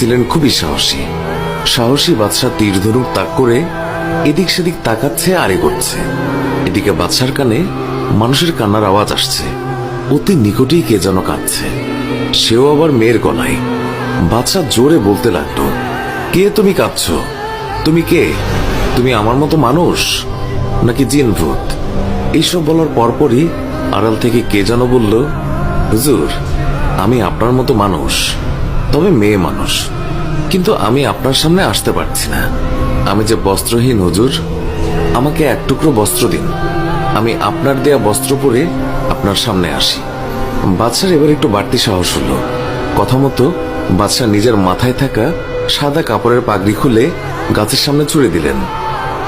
ছিলেন খুবই সাহসী। সাহসী বাদশাহ তীর ধনুক তাক করে এদিক সেদিক তাকাচ্ছে আর এগোচ্ছে। এদিকে বাদশার কানে মানুষের কান্নার আওয়াজ আসছে। অতি নিকটেই কে যেন কাঁদছে, সেও আবার মেয়ের গলায়। বাদশাহ জোরে বলতে লাগলো, কে তুমি কাঁদছ? তুমি কে? তুমি আমার মতো মানুষ নাকি জিন ভূত? এইসব বলার পরপরই আড়াল থেকে কে যেন বলল, হুজুর, আমি আপনার মতো মানুষ, তবে মেয়ে মানুষ, কিন্তু আমি আপনার সামনে আসতে পারছি না। আমি যে বস্ত্রহীন হুজুর, আমাকে এক টুকরো বস্ত্র দিন, আমি আপনার দেয়া বস্ত্র পরে আপনার সামনে আসি। বাদশার এবার একটু বাড়তি সাহস হলো। কথা মতো বাদশাহ নিজের মাথায় থাকা সাদা কাপড়ের পাগড়ি খুলে গাছের সামনে ছুড়ে দিলেন।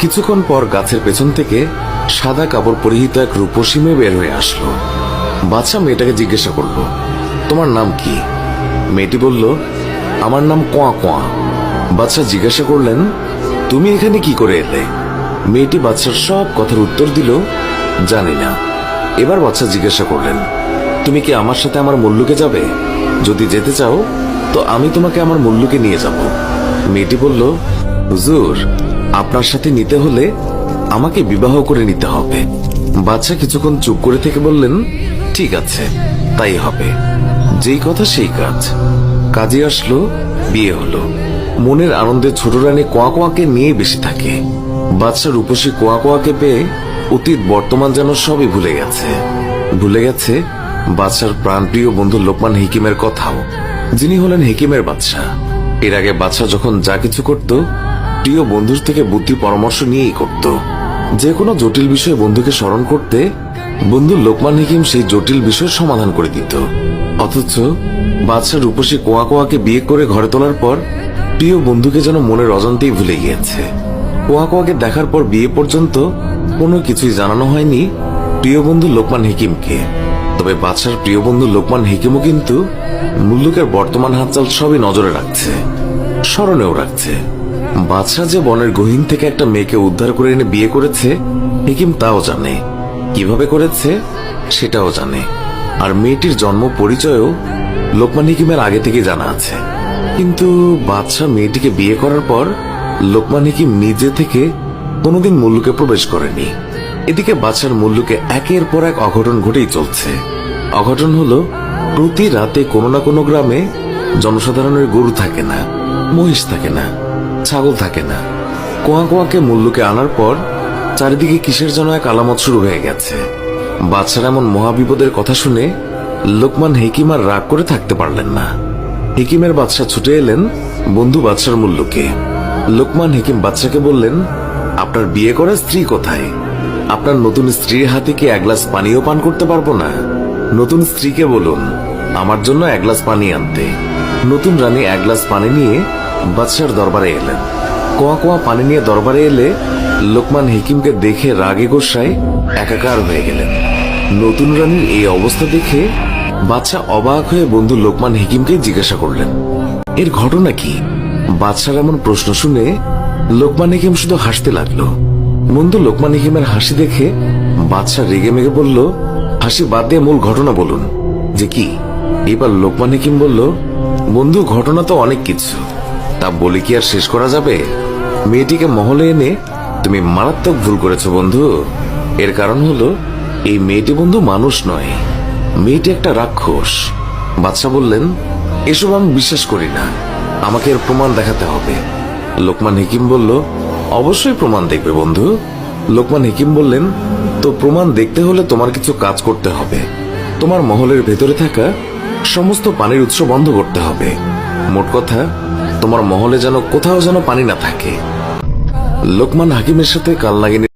কিছুক্ষণ পর গাছের পেছন থেকে সাদা কাপড় পরিহিত এক রূপসী মেয়ে বের হয়ে আসলো। বাদশাহ মেয়েটাকে জিজ্ঞাসা করলো, তোমার নাম কি? মেয়েটি বলল, আমার নাম কোয়া কোয়া। বাদশাহ জিজ্ঞাসা করলেন, তুমি এখানে কি করে এলে? মেয়েটি বাদশার সব কথার উত্তর দিল, জানি না। এবার বাদশাহ জিজ্ঞাসা করলেন, তুমি কি আমার সাথে আমার মুল্লুকে যাবে? যদি যেতে চাও তো আমি তোমাকে আমার মুল্লুকে নিয়ে যাব। মেয়েটি বলল, হুজুর, আপনার সাথে নিতে হলে আমাকে বিবাহ করে নিতে হবে। বাদশাহ কিছুক্ষণ চুপ করে থেকে বললেন, ঠিক আছে, তাই হবে। যেই কথা সেই কাজ। কাজে আসলো, বিয়ে হলো। মনের আনন্দে ছোট রানী কোয়া কোয়াকে নিয়ে বেশি থাকে। বাদশাহ রূপসী কোয়া কোয়াকে পেয়ে অতীত বর্তমান যেন সবই ভুলে গেছে। ভুলে গেছে বাদশার প্রাণপ্রিয় বন্ধু লোকমান হিকিমের কথাও, যিনি হলেন হিকিমের বাদশাহ। এর আগে বাদশাহ যখন যা কিছু করত, প্রিয় বন্ধুর থেকে বুদ্ধি পরামর্শ নিয়েই করত। যে কোনো জটিল বিষয়ে বন্ধুকে স্মরণ করতে বন্ধু লোকমান হিকিম সেই জটিল বিষয়ের সমাধান করে দিত। অথচ বাদশাহ রূপসী কোয়া কোয়াকে বিয়ে করে ঘরে তোলার পর প্রিয় বন্ধুকে যেন মনের অজান্তেই ভুলে গিয়েছে। কোয়া কোয়াকে দেখার পর বিয়ে পর্যন্ত কোনো কিছুই জানানো হয়নি প্রিয় বন্ধু লোকমান হিকিমকে। তবে বাদশার প্রিয় বন্ধু লোকমান হিকিমও কিন্তু মুল্লুকের বর্তমান হাতচাল সবই নজরে রাখছে, স্মরণেও রাখছে। বাদশাহ যে বনের গহীন থেকে একটা মেয়েকে উদ্ধার করে এনে বিয়ে করেছে, হিকিম তাও জানে। কিভাবে করেছে সেটাও জানে। আর মেয়েটির জন্ম পরিচয়ও লোকমান হিকিমের আগে থেকে জানা আছে। কিন্তু বাদশাহ মেয়েটিকে বিয়ে করার পর লোকমান হিকিম নিজে থেকে কোনোদিন মুল্লুকে প্রবেশ করেনি। এদিকে বাদশার মুল্লুকে একের পর এক অঘটন ঘটেই চলছে। অঘটন হলো, প্রতি রাতে কোনো না কোনো গ্রামে জনসাধারণের গরু থাকে না, মহিষ থাকে না, ছাগল থাকে না। কোয়া কোয়াকে মুল্লুকে আনার পর চারিদিকে কিসের যেন এক আলামত শুরু হয়ে গেছে। বাদশার এমন মহাবিপদের কথা শুনে লোকমান হিকিম আর রাগ করে থাকতে পারলেন না। হিকিমের বাদশাহ ছুটে এলেন বন্ধু বাদশার মুল্লুকে। লোকমান হিকিম বাদশাকে বললেন, আপনার বিয়ে করা স্ত্রী কোথায়? আপনার নতুন স্ত্রীর হাতে কি এক গ্লাস পানিও পান করতে পারবো না? নতুন স্ত্রীকে বলুন আমার জন্য এক গ্লাস পানি আনতে। নতুন রানী এক গ্লাস পানি নিয়ে বাদশার দরবারে এলেন। কোয়া কোয়া পানি নিয়ে দরবারে এলে লোকমান হিকিমকে দেখে রাগে গোসায় একাকার হয়ে গেলেন। নতুন রানীর এই অবস্থা দেখে বাদশাহ অবাক হয়ে বন্ধু লোকমান হিকিমকে জিজ্ঞাসা করলেন, এর ঘটনা কি? বাদশার এমন প্রশ্ন শুনে লোকমান হিকিম শুধু হাসতে লাগলো। বন্ধু লোকমান হিকিমের হাসি দেখে বাদশাহ রেগে মেগে বলল, হাসি বাদ দিয়ে মূল ঘটনা বলুন যে কি। এবার লোকমান হিকিম বলল, বন্ধু, ঘটনা তো অনেক কিছু, তা বলে কি আর শেষ করা যাবে? মেয়েটিকে মহলে এনে তুমি মারাত্মক ভুল করেছো বন্ধু। এর কারণ হলো, এই মেয়েটি বন্ধু মানুষ নয়, মেয়েটি একটা রাক্ষস। বাদশাহ বললেন, এসব আমি বিশ্বাস করি না, আমাকে এর প্রমাণ দেখাতে হবে। লোকমান হিকিম বলল, অবশ্যই প্রমাণ দেখবে বন্ধু। লোকমান হিকিম বললেন, তো প্রমাণ দেখতে হলে তোমার কিছু কাজ করতে হবে। তোমার মহলের ভেতরে থাকা সমস্ত পানির উৎস বন্ধ করতে হবে। মোট কথা, তোমার মহলে যেন কোথাও যেন পানি না থাকে। লোকমান হাকিমের সাথে কাল নাগিনী